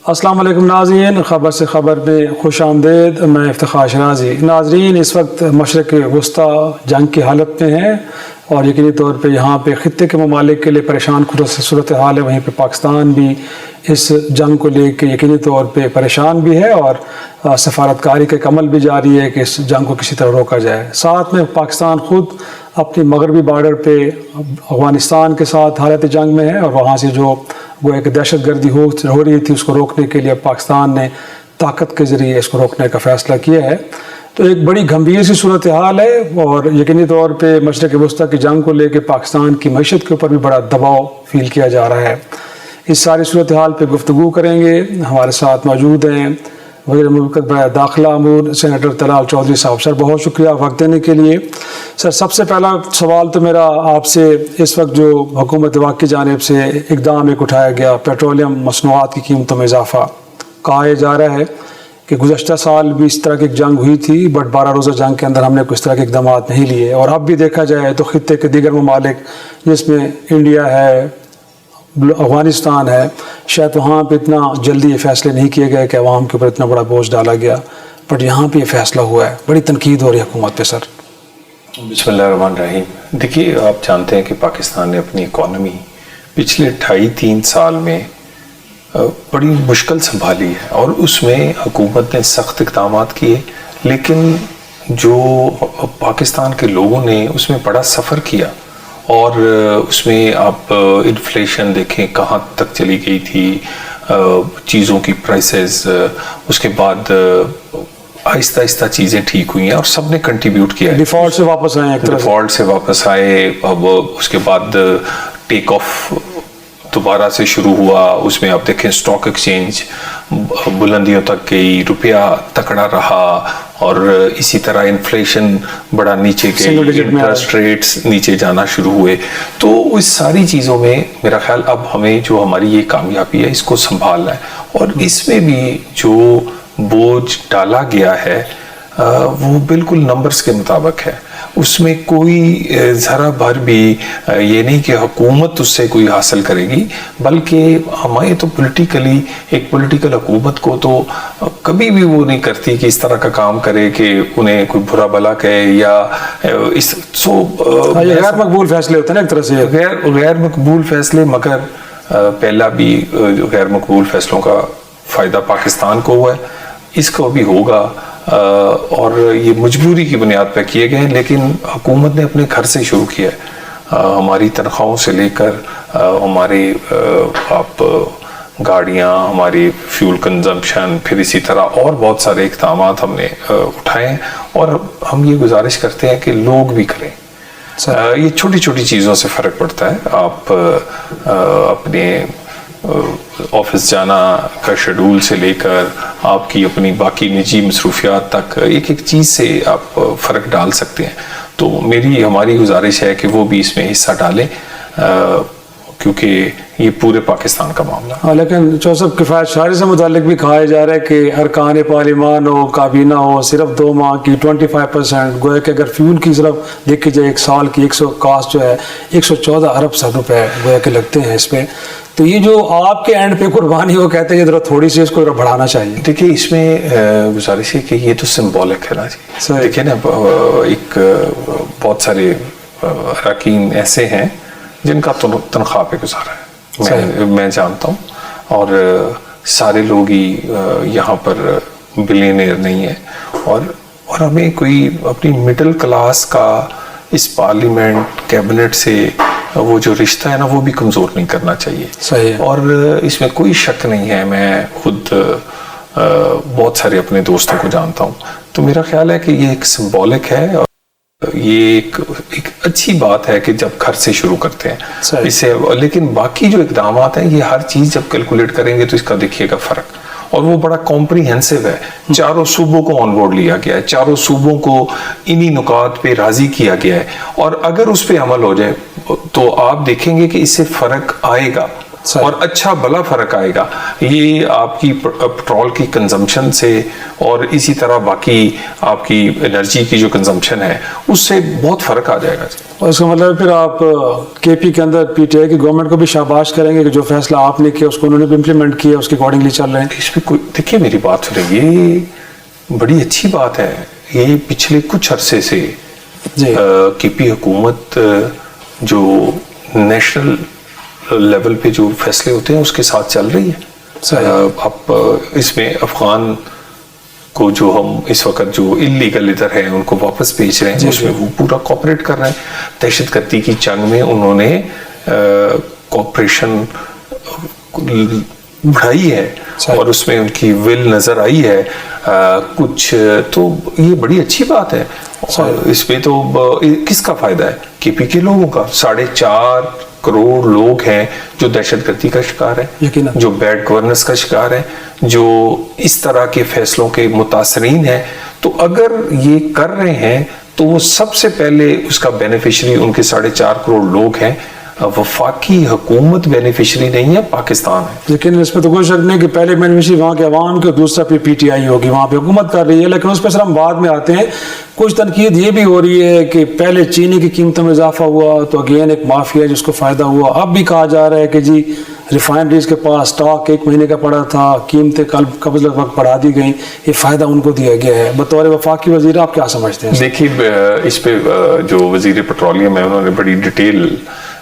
السلام علیکم ناظرین، خبر سے خبر میں خوش آمدید۔ میں افتخار شرازی۔ ناظرین، اس وقت مشرق وسطی جنگ کی حالت میں ہیں اور یقینی طور پہ یہاں پہ خطے کے ممالک کے لیے پریشان صورتحال ہے، وہیں پہ پاکستان بھی اس جنگ کو لے کے یقینی طور پہ پریشان بھی ہے اور سفارتکاری کا ایک عمل بھی جاری ہے کہ اس جنگ کو کسی طرح روکا جائے۔ ساتھ میں پاکستان خود اپنی مغربی بارڈر پہ افغانستان کے ساتھ حالت جنگ میں ہے اور وہاں سے جو وہ ایک دہشت گردی ہو رہی تھی اس کو روکنے کے لیے پاکستان نے طاقت کے ذریعے اس کو روکنے کا فیصلہ کیا ہے۔ تو ایک بڑی گھمبیر سی صورتحال ہے اور یقینی طور پہ مشرق وسطیٰ کی جنگ کو لے کے پاکستان کی معیشت کے اوپر بھی بڑا دباؤ فیل کیا جا رہا ہے۔ اس ساری صورتحال پہ گفتگو کریں گے۔ ہمارے ساتھ موجود ہیں وزیر مملکت برائے داخلہ امور سینیٹر طلال چودھری صاحب۔ سر بہت شکریہ وقت دینے کے لیے۔ سر سب سے پہلا سوال تو میرا آپ سے، اس وقت جو حکومت وقت کی جانب سے اقدام ایک اٹھایا گیا، پیٹرولیم مصنوعات کی قیمتوں میں اضافہ، کہا جا رہا ہے کہ گزشتہ سال بھی اس طرح کی ایک جنگ ہوئی تھی بٹ 12 روزہ جنگ کے اندر ہم نے کوئی اس طرح کے اقدامات نہیں لیے، اور اب بھی دیکھا جائے تو خطے کے دیگر ممالک جس میں انڈیا ہے، افغانستان ہے، شاید وہاں پہ اتنا جلدی یہ فیصلے نہیں کیے گئے کہ عوام کے اوپر اتنا بڑا بوجھ ڈالا گیا، بٹ یہاں پہ یہ فیصلہ ہوا ہے۔ بڑی تنقید ہو رہی ہے حکومت پہ سر۔ بسم اللہ الرحمن الرحیم۔ دیکھیے، آپ جانتے ہیں کہ پاکستان نے اپنی اکانومی پچھلے 2.5-3 سال میں بڑی مشکل سنبھالی ہے اور اس میں حکومت نے سخت اقدامات کیے، لیکن جو پاکستان کے لوگوں نے اس میں بڑا سفر کیا اور اس میں آپ انفلیشن دیکھیں کہاں تک چلی گئی تھی، چیزوں کی پرائسز، اس کے بعد آہستہ آہستہ چیزیں ٹھیک ہوئی ہیں اور سب نے کنٹریبیوٹ کیا ہے۔ ڈیفالٹ سے واپس آئے، ڈیفالٹ سے واپس آئے، اب اس کے بعد ٹیک آف دوبارہ سے شروع ہوا، اس میں آپ دیکھیں سٹاک ایکسچینج بلندیوں تک گئی، روپیہ تکڑا رہا اور اسی طرح انفلیشن بڑا نیچے گئی، انٹرسٹ ریٹس نیچے جانا شروع ہوئے۔ تو اس ساری چیزوں میں میرا خیال اب ہمیں جو ہماری یہ کامیابی ہے اس کو سنبھالنا ہے، اور اس میں بھی جو بوجھ ڈالا گیا ہے وہ بالکل نمبرز کے مطابق ہے، اس میں کوئی ذرا بھر بھی یہ نہیں کہ حکومت اس سے کوئی حاصل کرے گی، بلکہ ہمیں تو پولیٹیکلی ایک پولیٹیکل حکومت کو تو کبھی بھی وہ نہیں کرتی کہ اس طرح کا کام کرے کہ انہیں کوئی برا بلا کہے یا اس غیر مقبول فیصلے ہوتے ہیں نا ایک طرح سے، غیر مقبول فیصلے، مگر پہلا بھی غیر مقبول فیصلوں کا فائدہ پاکستان کو ہوا ہے، اس کو بھی ہوگا، اور یہ مجبوری کی بنیاد پہ کیے گئے ہیں، لیکن حکومت نے اپنے گھر سے شروع کیا ہے، ہماری تنخواہوں سے لے کر ہماری آپ گاڑیاں، ہماری فیول کنزمپشن، پھر اسی طرح اور بہت سارے اقدامات ہم نے اٹھائے ہیں، اور ہم یہ گزارش کرتے ہیں کہ لوگ بھی کریں۔ یہ چھوٹی چھوٹی چیزوں سے فرق پڑتا ہے، آپ اپنے آفس جانا کا شیڈول سے لے کر آپ کی اپنی باقی نجی مصروفیات تک ایک ایک چیز سے آپ فرق ڈال سکتے ہیں۔ تو ہماری گزارش ہے کہ وہ بھی اس میں حصہ ڈالیں، کیونکہ یہ پورے پاکستان کا معاملہ ہے۔ لیکن صاحب کفایت شعاری سے متعلق بھی کہا جا رہا ہے کہ ارکان پارلیمان ہو، کابینہ ہو، صرف 2 ماہ کی 25%، گویا کہ اگر فیول کی طرف دیکھی جائے ایک سال کی کاسٹ جو ہے 114 ارب روپے گویا کہ لگتے ہیں اس پہ، تو یہ جو آپ کے اینڈ پہ قربانی وہ کہتے ہیں کہ ذرا تھوڑی سی اس کو بڑھانا چاہیے۔ دیکھیے، اس میں گزارش ہے کہ یہ تو سمبولک ہے نا جی، دیکھیں نا، ایک بہت سارے اراکین ایسے ہیں جن کا تنخواہ پہ گزارا ہے، میں جانتا ہوں، اور سارے لوگ ہی یہاں پر بلینئر نہیں ہیں، اور ہمیں کوئی اپنی مڈل کلاس کا اس پارلیمنٹ کیبنٹ سے وہ جو رشتہ ہے نا وہ بھی کمزور نہیں کرنا چاہیے۔ صحیح، اور اس میں کوئی شک نہیں ہے، میں خود بہت سارے اپنے دوستوں کو جانتا ہوں، تو میرا خیال ہے کہ یہ ایک سمبولک ہے، اور یہ ایک اچھی بات ہے کہ جب گھر سے شروع کرتے ہیں اسے، لیکن باقی جو اقدامات ہیں یہ ہر چیز جب کیلکولیٹ کریں گے تو اس کا دیکھیے گا فرق، اور وہ بڑا کمپریہنسو ہے، چاروں صوبوں کو آن بورڈ لیا گیا ہے، چاروں صوبوں کو انہی نکات پہ راضی کیا گیا ہے، اور اگر اس پہ عمل ہو جائے تو آپ دیکھیں گے کہ اس سے فرق آئے گا۔ اور اچھا بلا فرق آئے گا. یہ آپ کی پٹرول کی کنزمپشن سے اور اسی طرح باقی آپ کی انرجی کی جو کنزمپشن ہے اس سے بہت فرق آ جائے گا. اور اس کا مطلب پھر آپ کے پی کے اندر پی ٹی آئی کی گورنمنٹ کو بھی شاباش کریں گے کہ جو فیصلہ آپ نے کیا اس کو انہوں نے بھی امپلیمنٹ کیا, اس کے اکارڈنگلی چل رہے ہیں. اس میں کوئی دیکھیے میری بات سنیں, یہ بڑی اچھی بات ہے. یہ پچھلے کچھ عرصے سے کے پی حکومت جو نیشنل لیول پہ جو فیصلے ہوتے ہیں اس کے ساتھ چل رہی ہے. اب اس میں افغان کو جو ہم اس وقت جو انلیگل ادھر ہیں ان کو واپس بھیج رہے ہیں, اس میں وہ پورا کوپریٹ کر رہے ہیں. دہشت گردی کی جنگ میں انہوں نے کوپریشن بڑھائی ہے اور اس میں ان کی ول نظر آئی ہے کچھ, تو یہ بڑی اچھی بات ہے. اس میں تو کس کا فائدہ ہے؟ کے پی کے لوگوں کا. 4.5 کروڑ لوگ ہیں جو دہشت گردی کا شکار ہیں, جو بیڈ گورننس کا شکار ہیں, جو اس طرح کے فیصلوں کے متاثرین ہیں. تو اگر یہ کر رہے ہیں تو وہ سب سے پہلے اس کا بینیفیشری ان کے 4.5 کروڑ لوگ ہیں. وفاقی حکومت بینیفیشری نہیں ہے, پاکستان ہے. لیکن اس پہ تو کوئی شک نہیں کہ پہلے بینیفیشری وہاں کے عوام کے, دوسرا پہ پی ٹی آئی ہوگی, وہاں پہ حکومت کر رہی ہے. لیکن اس پہ سر ہم بعد میں آتے ہیں. کچھ تنقید یہ بھی ہو رہی ہے کہ پہلے چینی کی قیمتوں میں اضافہ ہوا تو اگین ایک مافیا جس کو فائدہ ہوا. اب بھی کہا جا رہا ہے کہ جی ریفائنریز کے پاس سٹاک 1 مہینے کا پڑا تھا, قیمتیں قبل وقت بڑھا دی گئیں, یہ فائدہ ان کو دیا گیا ہے. بطور وفاقی وزیر آپ کیا سمجھتے ہیں؟ دیکھیے اس پہ جو وزیر پیٹرولیم ہے انہوں نے بڑی ڈیٹیل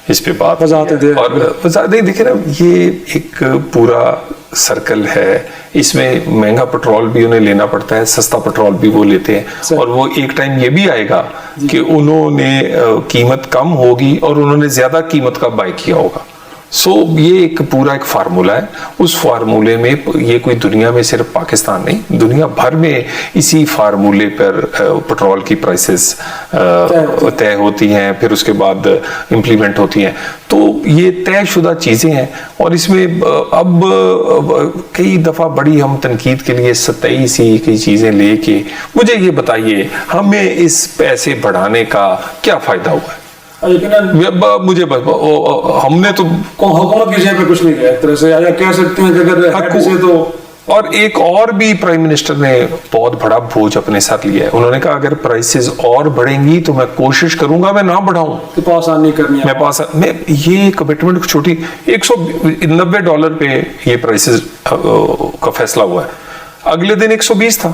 اس پہ بات اور وضاحت دیکھیں نا, یہ ایک پورا سرکل ہے. اس میں مہنگا پیٹرول بھی انہیں لینا پڑتا ہے, سستا پیٹرول بھی وہ لیتے ہیں, اور وہ ایک ٹائم یہ بھی آئے گا کہ انہوں نے قیمت کم ہوگی اور انہوں نے زیادہ قیمت کا بائی کیا ہوگا. یہ ایک پورا ایک فارمولہ ہے. اس فارمولے میں یہ کوئی دنیا میں صرف پاکستان نہیں, دنیا بھر میں اسی فارمولے پر پیٹرول کی پرائسز طے ہوتی ہیں, پھر اس کے بعد امپلیمنٹ ہوتی ہیں. تو یہ طے شدہ چیزیں ہیں, اور اس میں اب کئی دفعہ بڑی ہم تنقید کے لیے سطحی سی کئی چیزیں لے کے, مجھے یہ بتائیے ہمیں اس پیسے بڑھانے کا کیا فائدہ ہوا ہے؟ مجھے ہم نے تو حکومت کی جگہ پہ کچھ نہیں کیا ایک طرح سے, یا کہہ سکتے ہیں کہ اگر تو. اور ایک اور بھی پرائم منسٹر نے بہت بڑا بوجھ اپنے ساتھ لیا ہے. انہوں نے کہا اگر پرائسز اور بڑھیں گی تو میں کوشش کروں گا میں نہ بڑھاؤں, پاس آن نہیں کرنی ہے. میں یہ کمٹمنٹ چھوٹی $190 پہ یہ پرائسز کا فیصلہ ہوا ہے, اگلے دن 120 تھا.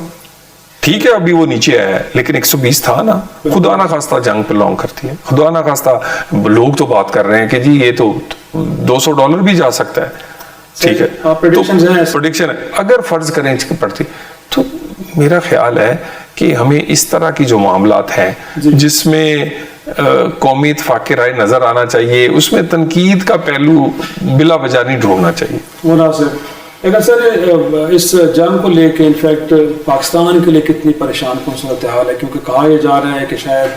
ٹھیک ہے ابھی وہ نیچے آیا ہے لیکن 120 تھا نا. خدا نہ خواستہ جنگ پہ لانگ کرتی ہے, خدا نہ خواستہ لوگ تو بات کر رہے ہیں کہ جی یہ تو $200 بھی جا سکتا ہے. ٹھیک ہے پریڈکشن ہے, اگر فرض کریں پڑتی تو میرا خیال ہے کہ ہمیں اس طرح کی جو معاملات ہیں جس میں قومی اتفاق رائے نظر آنا چاہیے, اس میں تنقید کا پہلو بلا وجہ نہیں ڈھونڈنا چاہیے. مناسب. لیکن سر اس جنگ کو لے کے انفیکٹ پاکستان کے لیے کتنی پریشان کن صورتحال ہے, کیونکہ کہا یہ جا رہا ہے کہ شاید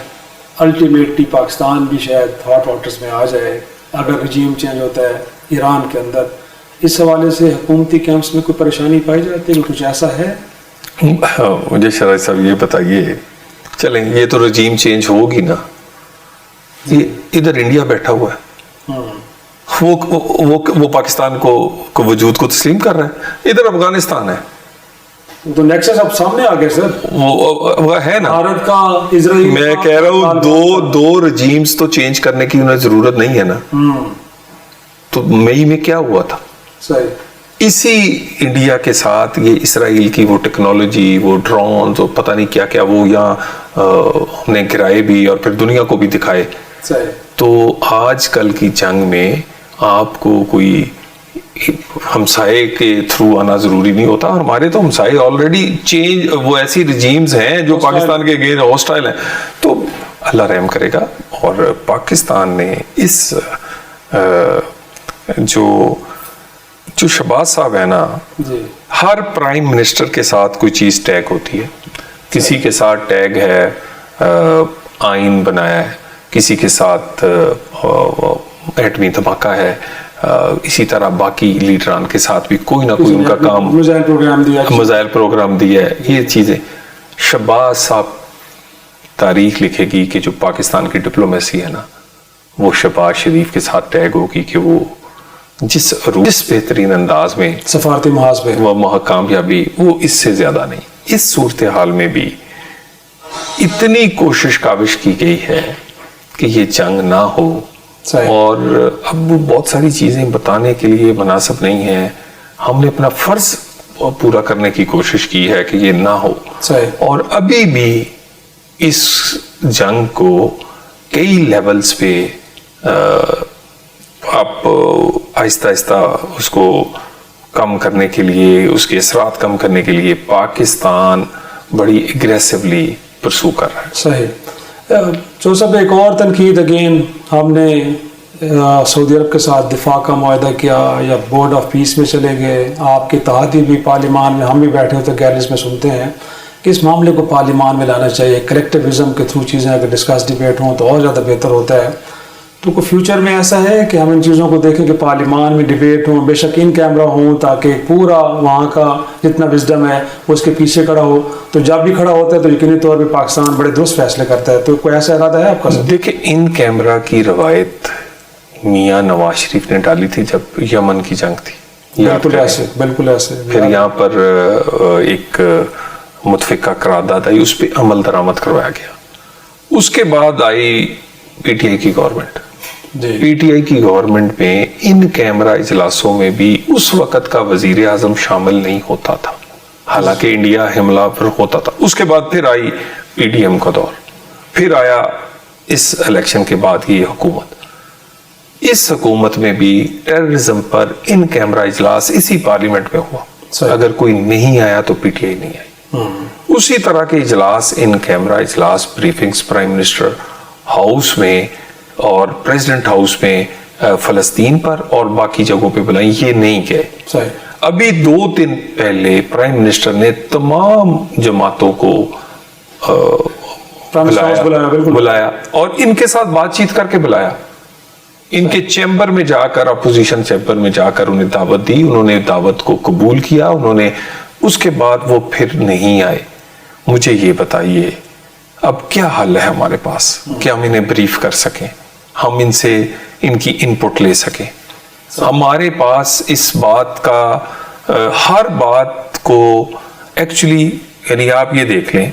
الٹیمیٹلی پاکستان بھی شاید ہاٹ واٹرز میں آ جائے اگر رجیم چینج ہوتا ہے ایران کے اندر. اس حوالے سے حکومتی کیمپس میں کوئی پریشانی پائی جاتی ہے, کچھ ایسا ہے؟ مجھے شرائط صاحب یہ بتائیے, چلیں یہ تو رجیم چینج ہوگی نا, یہ ادھر انڈیا بیٹھا ہوا ہے, وہ پاکستان کو وجود کو تسلیم کر رہا ہے, ادھر افغانستان ہے. تو نیکسس اب سامنے آ گئے سر, وہ ہے نا بھارت کا اسرائیل. میں کہہ رہا ہوں دو رجیمز تو چینج کرنے کی انہیں ضرورت نہیں ہے نا. تو مئی میں کیا ہوا تھا, اسی انڈیا کے ساتھ یہ اسرائیل کی وہ ٹیکنالوجی, وہ ڈرونز, وہ پتہ نہیں کیا کیا, وہ یہاں ہم نے گرائے بھی اور پھر دنیا کو بھی دکھائے. تو آج کل کی جنگ میں آپ کو کوئی ہمسائے کے تھرو آنا ضروری نہیں ہوتا, اور ہمارے تو ہمسائے آلریڈی چینج, وہ ایسی رجیمز ہیں جو پاکستان کے غیر ہاسٹائل ہیں. تو اللہ رحم کرے گا. اور پاکستان نے اس جو شہباز صاحب ہے نا, ہر پرائم منسٹر کے ساتھ کوئی چیز ٹیگ ہوتی ہے. کسی کے ساتھ ٹیگ ہے آئین بنایا ہے, کسی کے ساتھ ایٹمی دھماکہ ہے, اسی طرح باقی لیڈران کے ساتھ بھی کوئی نہ کوئی ان کا کام, میزائل پروگرام دیا ہے. یہ چیزیں شہباز صاحب تاریخ لکھے گی کہ جو پاکستان کی ڈپلومیسی ہے نا, وہ شہباز شریف کے ساتھ ٹیگ ہوگی کہ وہ جس بہترین انداز میں سفارتی محاذ پہ وہ کامیابی وہ اس سے زیادہ نہیں. اس صورتحال میں بھی اتنی کوشش کاوش کی گئی ہے کہ یہ جنگ نہ ہو, اور اب بہت ساری چیزیں بتانے کے لیے مناسب نہیں ہیں. ہم نے اپنا فرض پورا کرنے کی کوشش کی ہے کہ یہ نہ ہو, اور ابھی بھی اس جنگ کو کئی لیولز پہ آپ آہستہ آہستہ اس کو کم کرنے کے لیے, اس کے اثرات کم کرنے کے لیے پاکستان بڑی اگریسولی پرسو کر رہا ہے. صحیح. جو سب ایک اور تنقید اگین ہم نے سعودی عرب کے ساتھ دفاع کا معاہدہ کیا یا بورڈ آف پیس میں چلے گئے, آپ کے اتحادی بھی پارلیمان میں, ہم بھی بیٹھے ہوتے گیلریز میں سنتے ہیں کہ اس معاملے کو پارلیمان میں لانا چاہیے, کلیکٹیوزم کے تھرو چیزیں اگر ڈسکس ڈیبیٹ ہوں تو اور زیادہ بہتر ہوتا ہے. تو کوئی فیوچر میں ایسا ہے کہ ہم ان چیزوں کو دیکھیں کہ پارلیمان میں ڈیبیٹ ہوں, بے شک ان کیمرہ ہوں, تاکہ پورا وہاں کا جتنا وزڈم ہے وہ اس کے پیچھے کھڑا ہو, تو جب بھی کھڑا ہوتا ہے تو یقینی طور پہ پاکستان بڑے درست فیصلے کرتا ہے. تو کوئی ایسا ارادہ ہے آپ کا؟ دیکھیں, ان کیمرہ کی روایت میاں نواز شریف نے ڈالی تھی جب یمن کی جنگ تھی. بالکل ایسے پھر یہاں پر ایک متفقہ قرارداد آئی, اس پہ عمل درآمد کروایا گیا. اس کے بعد آئی پی ٹی آئی کی گورنمنٹ. پی ٹی آئی کی گورنمنٹ میں ان کیمرہ اجلاسوں میں بھی اس وقت کا وزیر اعظم شامل نہیں ہوتا تھا, حالانکہ انڈیا حملہ پر ہوتا تھا. اس کے بعد پھر آئی پی ڈی ایم کا دور, پھر آیا اس الیکشن کے بعد یہ حکومت. اس حکومت میں بھی ٹیررزم پر ان کیمرہ اجلاس اسی پارلیمنٹ میں ہوا. اگر کوئی نہیں آیا تو پی ٹی آئی نہیں آئی. اسی طرح کے اجلاس, ان کیمرہ اجلاس, بریفنگز پرائم منسٹر ہاؤس میں اور پریزیڈنٹ ہاؤس میں فلسطین پر اور باقی جگہوں پہ بلائیں, یہ نہیں گئے. ابھی 2 دن پہلے پرائم منسٹر نے تمام جماعتوں کو بلایا اور ان کے ساتھ بات چیت کر کے بلایا. ان کے چیمبر میں جا کر, اپوزیشن چیمبر میں جا کر انہیں دعوت دی, انہوں نے دعوت کو قبول کیا. انہوں نے اس کے بعد وہ پھر نہیں آئے. مجھے یہ بتائیے اب کیا حل ہے ہمارے پاس کہ ہم انہیں بریف کر سکیں, ہم ان سے ان کی ان پٹ لے سکیں. ہمارے پاس اس بات کا ہر بات کو ایکچولی, یعنی آپ یہ دیکھ لیں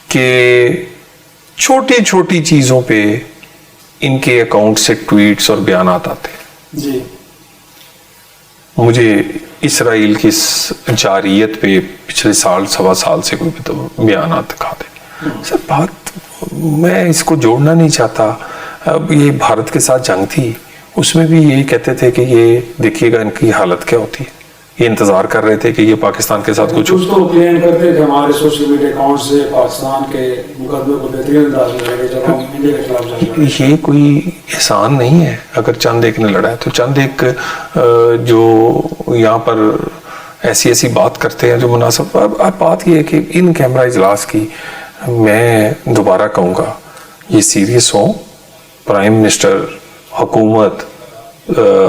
کہ چھوٹی چھوٹی چیزوں پہ ان کے اکاؤنٹ سے ٹویٹس اور بیانات آتے ہیں. جی مجھے اسرائیل کی جارحیت پہ پچھلے سوا سال سے کوئی بیانات دکھا دیں. سر بات, میں اس کو جوڑنا نہیں چاہتا. اب یہ بھارت کے ساتھ جنگ تھی, اس میں بھی یہی کہتے تھے کہ یہ دیکھیے گا ان کی حالت کیا ہوتی ہے. یہ انتظار کر رہے تھے کہ یہ پاکستان کے ساتھ کچھ کلیم کرتے کہ ہمارے سوشل میڈیا اکاؤنٹ سے پاکستان کے مقدمے کو بہترین انداز میں لڑے جب ہم انڈیا کے خلاف جنگ لڑیں. یہ کوئی احسان نہیں ہے. اگر چند ایک نے لڑا ہے تو چند ایک جو یہاں پر ایسی بات کرتے ہیں جو مناسب. اب بات یہ ہے کہ ان کیمرہ اجلاس کی میں دوبارہ کہوں گا, یہ سیریس ہوں. پرائم منسٹر, حکومت,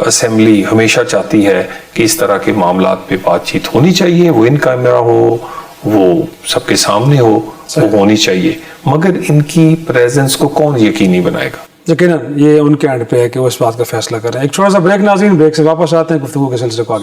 اسمبلی ہمیشہ چاہتی ہے کہ اس طرح کے معاملات پہ بات چیت ہونی چاہیے. وہ ان کیمرہ ہو, وہ سب کے سامنے ہو, وہ ہونی چاہیے. مگر ان کی پریزنس کو کون یقینی بنائے گا؟ یقیناً یہ ان کے اینڈ پہ ہے کہ وہ اس بات کا فیصلہ کریں. ایک چھوٹا سا بریک ناظرین, بریک سے واپس آتے ہیں, گفتگو کے سلسلے کو آگے